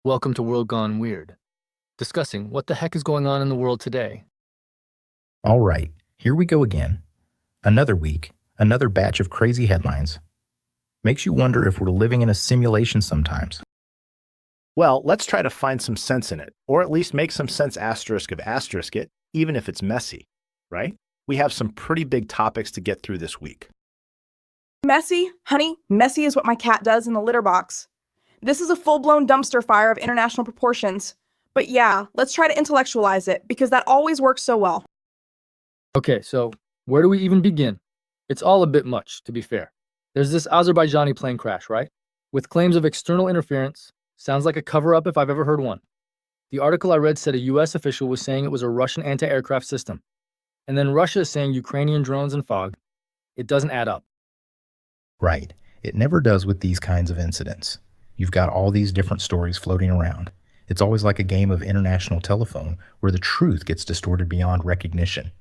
Welcome to World Gone Weird, discussing what the heck is going on in the world today. All right, here we go again. Another week, another batch of crazy headlines. Makes you wonder if we're living in a simulation sometimes. Well, let's try to find some sense in it, or at least make some sense asterisk of asterisk it, even if it's messy, right? We have some pretty big topics to get through this week. Messy? Honey, messy is what my cat does in the litter box. This is a full-blown dumpster fire of international proportions. But yeah, let's try to intellectualize it, because that always works so well. Okay, so where do we even begin? It's all a bit much, to be fair. There's this Azerbaijani plane crash, right? With claims of external interference. Sounds like a cover-up if I've ever heard one. The article I read said a US official was saying it was a Russian anti-aircraft system. And then Russia is saying Ukrainian drones and fog. It doesn't add up. Right, it never does with these kinds of incidents. You've got all these different stories floating around. It's always like a game of international telephone where the truth gets distorted beyond recognition.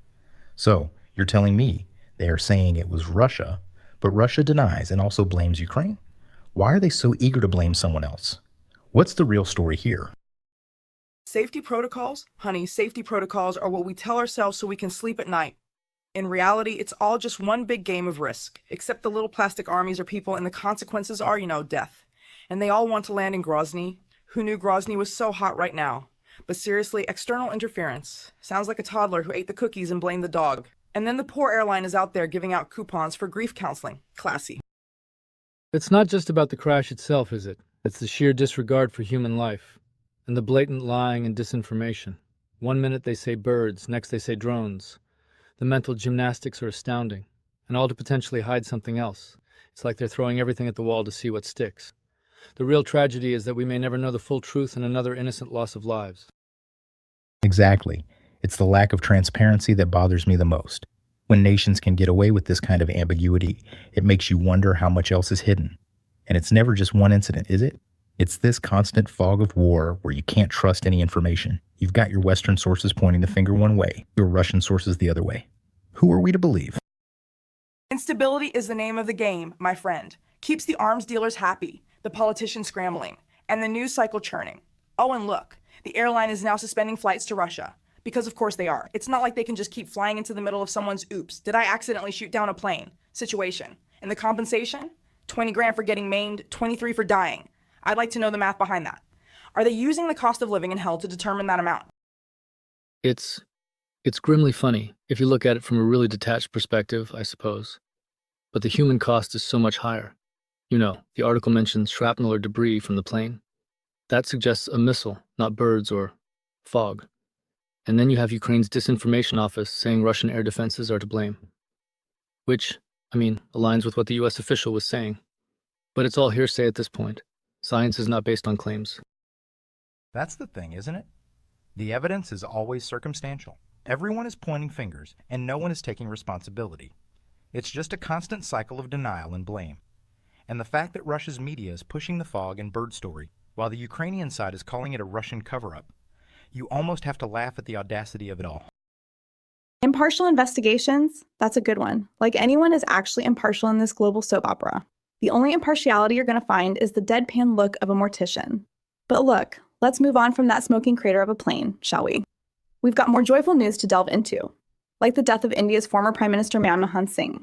So, you're telling me they are saying it was Russia, but Russia denies and also blames Ukraine? Why are they so eager to blame someone else? What's the real story here? Safety protocols? Honey, safety protocols are what we tell ourselves so we can sleep at night. In reality, it's all just one big game of risk, except the little plastic armies are people and the consequences are, death. And they all want to land in Grozny. Who knew Grozny was so hot right now? But seriously, external interference. Sounds like a toddler who ate the cookies and blamed the dog. And then the poor airline is out there giving out coupons for grief counseling. Classy. It's not just about the crash itself, is it? It's the sheer disregard for human life, and the blatant lying and disinformation. One minute they say birds, next they say drones. The mental gymnastics are astounding, and all to potentially hide something else. It's like they're throwing everything at the wall to see what sticks. The real tragedy is that we may never know the full truth and another innocent loss of lives. Exactly. It's the lack of transparency that bothers me the most. When nations can get away with this kind of ambiguity, it makes you wonder how much else is hidden. And it's never just one incident, is it? It's this constant fog of war where you can't trust any information. You've got your Western sources pointing the finger one way, your Russian sources the other way. Who are we to believe? Instability is the name of the game, my friend. Keeps the arms dealers happy, the politicians scrambling, and the news cycle churning. Oh, and look, the airline is now suspending flights to Russia. Because of course they are. It's not like they can just keep flying into the middle of someone's oops, did I accidentally shoot down a plane situation. And the compensation? 20 grand for getting maimed, 23 for dying. I'd like to know the math behind that. Are they using the cost of living in hell to determine that amount? It's grimly funny, if you look at it from a really detached perspective, I suppose. But the human cost is so much higher. The article mentions shrapnel or debris from the plane. That suggests a missile, not birds or fog. And then you have Ukraine's disinformation office saying Russian air defenses are to blame. Which, aligns with what the US official was saying. But it's all hearsay at this point. Science is not based on claims. That's the thing, isn't it? The evidence is always circumstantial. Everyone is pointing fingers, and no one is taking responsibility. It's just a constant cycle of denial and blame. And the fact that Russia's media is pushing the fog and bird story, while the Ukrainian side is calling it a Russian cover-up, you almost have to laugh at the audacity of it all. Impartial investigations? That's a good one. Like anyone is actually impartial in this global soap opera. The only impartiality you're going to find is the deadpan look of a mortician. But look, let's move on from that smoking crater of a plane, shall we? We've got more joyful news to delve into, like the death of India's former Prime Minister Manmohan Singh.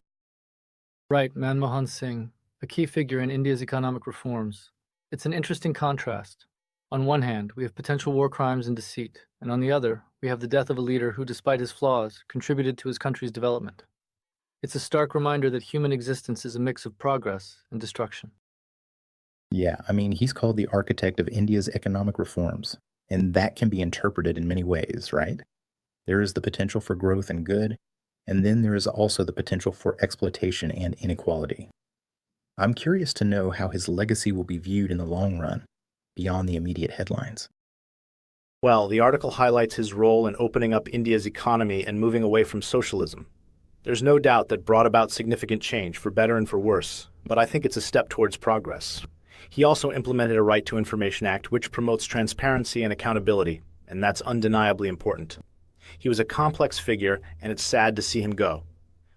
Right, Manmohan Singh, a key figure in India's economic reforms. It's an interesting contrast. On one hand, we have potential war crimes and deceit, and on the other, we have the death of a leader who, despite his flaws, contributed to his country's development. It's a stark reminder that human existence is a mix of progress and destruction. Yeah, he's called the architect of India's economic reforms, and that can be interpreted in many ways, right? There is the potential for growth and good, and then there is also the potential for exploitation and inequality. I'm curious to know how his legacy will be viewed in the long run, beyond the immediate headlines. Well, the article highlights his role in opening up India's economy and moving away from socialism. There's no doubt that brought about significant change, for better and for worse, but I think it's a step towards progress. He also implemented a Right to Information Act which promotes transparency and accountability, and that's undeniably important. He was a complex figure, and it's sad to see him go.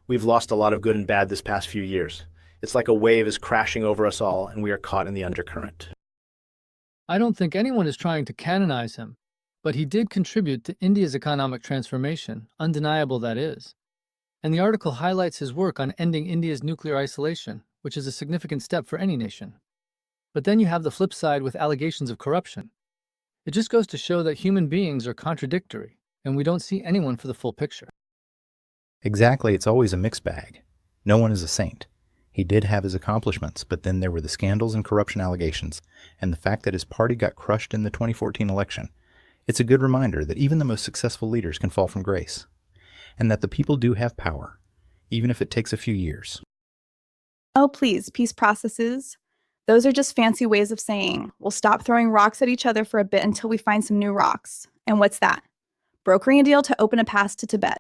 We've lost a lot of good and bad this past few years. It's like a wave is crashing over us all, and we are caught in the undercurrent. I don't think anyone is trying to canonize him, but he did contribute to India's economic transformation, undeniable that is. And the article highlights his work on ending India's nuclear isolation, which is a significant step for any nation. But then you have the flip side with allegations of corruption. It just goes to show that human beings are contradictory, and we don't see anyone for the full picture. Exactly, it's always a mixed bag. No one is a saint. He did have his accomplishments, but then there were the scandals and corruption allegations, and the fact that his party got crushed in the 2014 election. It's a good reminder that even the most successful leaders can fall from grace, and that the people do have power, even if it takes a few years. Oh, please, peace processes. Those are just fancy ways of saying, we'll stop throwing rocks at each other for a bit until we find some new rocks. And what's that? Brokering a deal to open a pass to Tibet.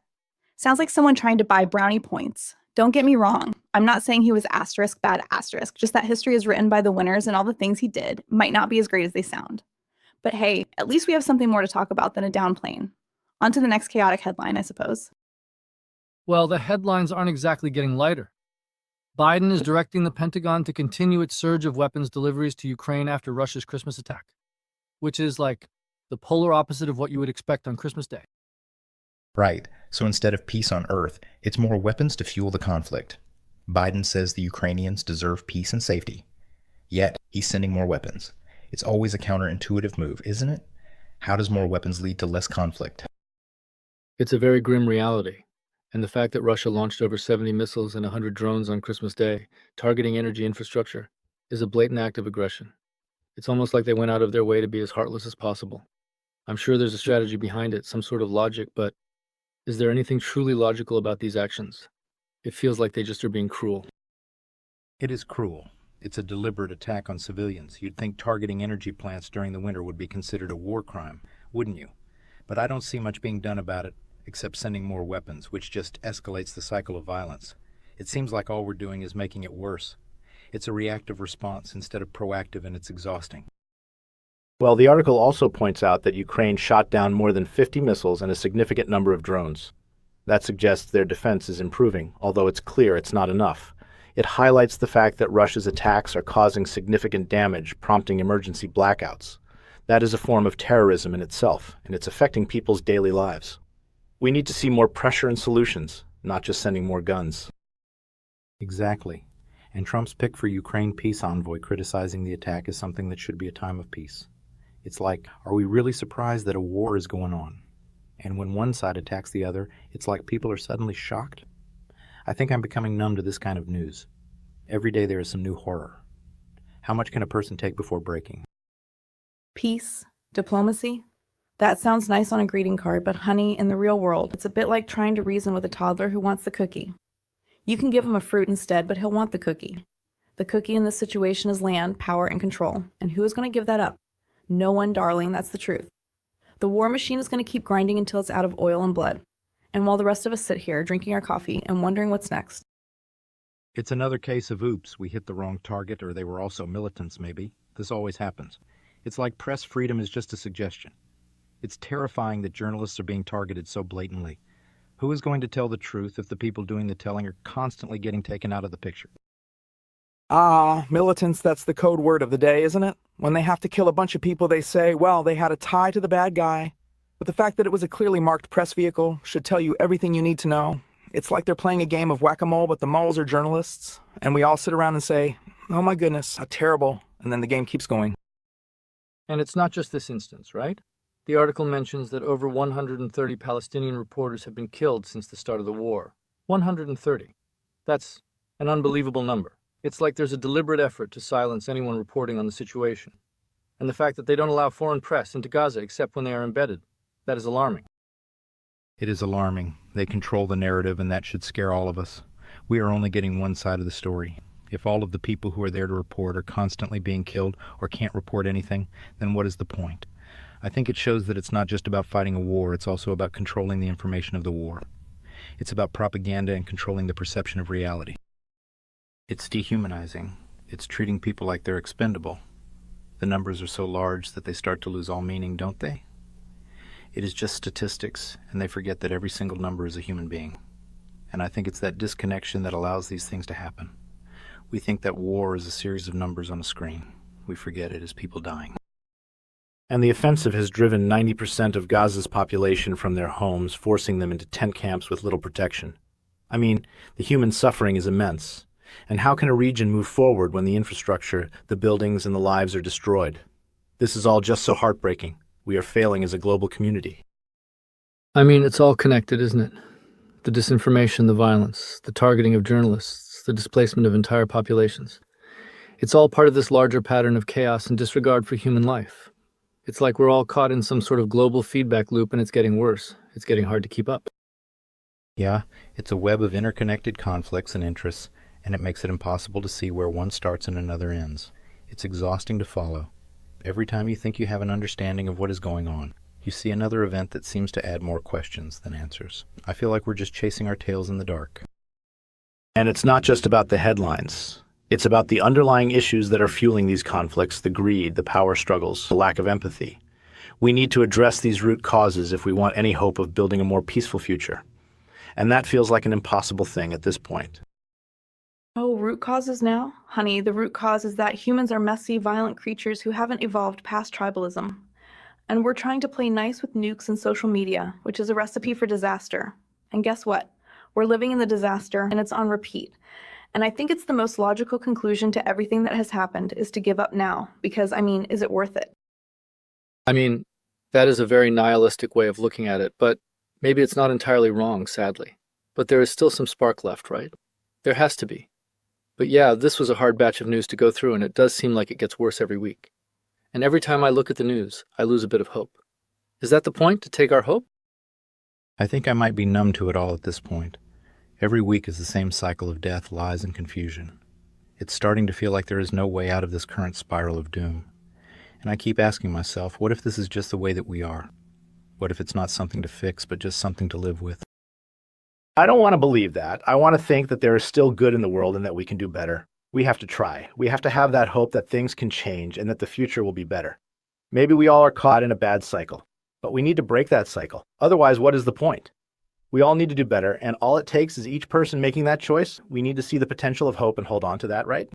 Sounds like someone trying to buy brownie points. Don't get me wrong. I'm not saying he was asterisk bad asterisk, just that history is written by the winners and all the things he did might not be as great as they sound. But hey, at least we have something more to talk about than a down plane. On to the next chaotic headline, I suppose. Well, the headlines aren't exactly getting lighter. Biden is directing the Pentagon to continue its surge of weapons deliveries to Ukraine after Russia's Christmas attack, which is like the polar opposite of what you would expect on Christmas Day. Right, so instead of peace on earth, it's more weapons to fuel the conflict. Biden says the Ukrainians deserve peace and safety. Yet, he's sending more weapons. It's always a counterintuitive move, isn't it? How does more weapons lead to less conflict? It's a very grim reality. And the fact that Russia launched over 70 missiles and 100 drones on Christmas Day, targeting energy infrastructure, is a blatant act of aggression. It's almost like they went out of their way to be as heartless as possible. I'm sure there's a strategy behind it, some sort of logic, but is there anything truly logical about these actions? It feels like they just are being cruel. It is cruel. It's a deliberate attack on civilians. You'd think targeting energy plants during the winter would be considered a war crime, wouldn't you? But I don't see much being done about it, except sending more weapons, which just escalates the cycle of violence. It seems like all we're doing is making it worse. It's a reactive response instead of proactive, and it's exhausting. Well, the article also points out that Ukraine shot down more than 50 missiles and a significant number of drones. That suggests their defense is improving, although it's clear it's not enough. It highlights the fact that Russia's attacks are causing significant damage, prompting emergency blackouts. That is a form of terrorism in itself, and it's affecting people's daily lives. We need to see more pressure and solutions, not just sending more guns. Exactly. And Trump's pick for Ukraine peace envoy criticizing the attack is something that should be a time of peace. It's like, are we really surprised that a war is going on? And when one side attacks the other, it's like people are suddenly shocked. I think I'm becoming numb to this kind of news. Every day there is some new horror. How much can a person take before breaking? Peace, diplomacy. That sounds nice on a greeting card, but honey, in the real world, it's a bit like trying to reason with a toddler who wants the cookie. You can give him a fruit instead, but he'll want the cookie. The cookie in this situation is land, power, and control. And who is going to give that up? No one, darling, that's the truth. The war machine is going to keep grinding until it's out of oil and blood. And while the rest of us sit here drinking our coffee and wondering what's next. It's another case of oops, we hit the wrong target, or they were also militants maybe. This always happens. It's like press freedom is just a suggestion. It's terrifying that journalists are being targeted so blatantly. Who is going to tell the truth if the people doing the telling are constantly getting taken out of the picture? Militants, that's the code word of the day, isn't it? When they have to kill a bunch of people, they say, well, they had a tie to the bad guy. But the fact that it was a clearly marked press vehicle should tell you everything you need to know. It's like they're playing a game of whack-a-mole, but the moles are journalists. And we all sit around and say, oh my goodness, how terrible. And then the game keeps going. And it's not just this instance, right? The article mentions that over 130 Palestinian reporters have been killed since the start of the war. 130. That's an unbelievable number. It's like there's a deliberate effort to silence anyone reporting on the situation. And the fact that they don't allow foreign press into Gaza except when they are embedded, that is alarming. It is alarming. They control the narrative, and that should scare all of us. We are only getting one side of the story. If all of the people who are there to report are constantly being killed or can't report anything, then what is the point? I think it shows that it's not just about fighting a war, it's also about controlling the information of the war. It's about propaganda and controlling the perception of reality. It's dehumanizing. It's treating people like they're expendable. The numbers are so large that they start to lose all meaning, don't they? It is just statistics, and they forget that every single number is a human being. And I think it's that disconnection that allows these things to happen. We think that war is a series of numbers on a screen. We forget it is people dying. And the offensive has driven 90% of Gaza's population from their homes, forcing them into tent camps with little protection. I mean, the human suffering is immense. And how can a region move forward when the infrastructure, the buildings, and the lives are destroyed? This is all just so heartbreaking. We are failing as a global community. I mean, it's all connected, isn't it? The disinformation, the violence, the targeting of journalists, the displacement of entire populations. It's all part of this larger pattern of chaos and disregard for human life. It's like we're all caught in some sort of global feedback loop, and it's getting worse. It's getting hard to keep up. Yeah, it's a web of interconnected conflicts and interests, and it makes it impossible to see where one starts and another ends. It's exhausting to follow. Every time you think you have an understanding of what is going on, you see another event that seems to add more questions than answers. I feel like we're just chasing our tails in the dark. And it's not just about the headlines. It's about the underlying issues that are fueling these conflicts, the greed, the power struggles, the lack of empathy. We need to address these root causes if we want any hope of building a more peaceful future. And that feels like an impossible thing at this point. Oh, root causes now? Honey, the root cause is that humans are messy, violent creatures who haven't evolved past tribalism. And we're trying to play nice with nukes and social media, which is a recipe for disaster. And guess what? We're living in the disaster, and it's on repeat. And I think it's the most logical conclusion to everything that has happened is to give up now, because, I mean, is it worth it? I mean, that is a very nihilistic way of looking at it, but maybe it's not entirely wrong, sadly. But there is still some spark left, right? There has to be. But yeah, this was a hard batch of news to go through, and it does seem like it gets worse every week. And every time I look at the news, I lose a bit of hope. Is that the point, to take our hope? I think I might be numb to it all at this point. Every week is the same cycle of death, lies, and confusion. It's starting to feel like there is no way out of this current spiral of doom. And I keep asking myself, what if this is just the way that we are? What if it's not something to fix, but just something to live with? I don't want to believe that. I want to think that there is still good in the world and that we can do better. We have to try. We have to have that hope that things can change and that the future will be better. Maybe we all are caught in a bad cycle, but we need to break that cycle. Otherwise, what is the point? We all need to do better, and all it takes is each person making that choice. We need to see the potential of hope and hold on to that, right?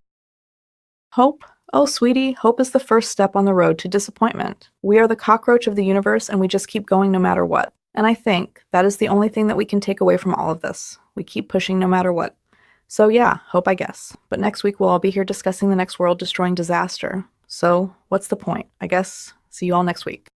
Hope? Oh, sweetie, hope is the first step on the road to disappointment. We are the cockroach of the universe, and we just keep going no matter what. And I think that is the only thing that we can take away from all of this. We keep pushing no matter what. So yeah, hope, I guess. But next week we'll all be here discussing the next world-destroying disaster. So what's the point? I guess see you all next week.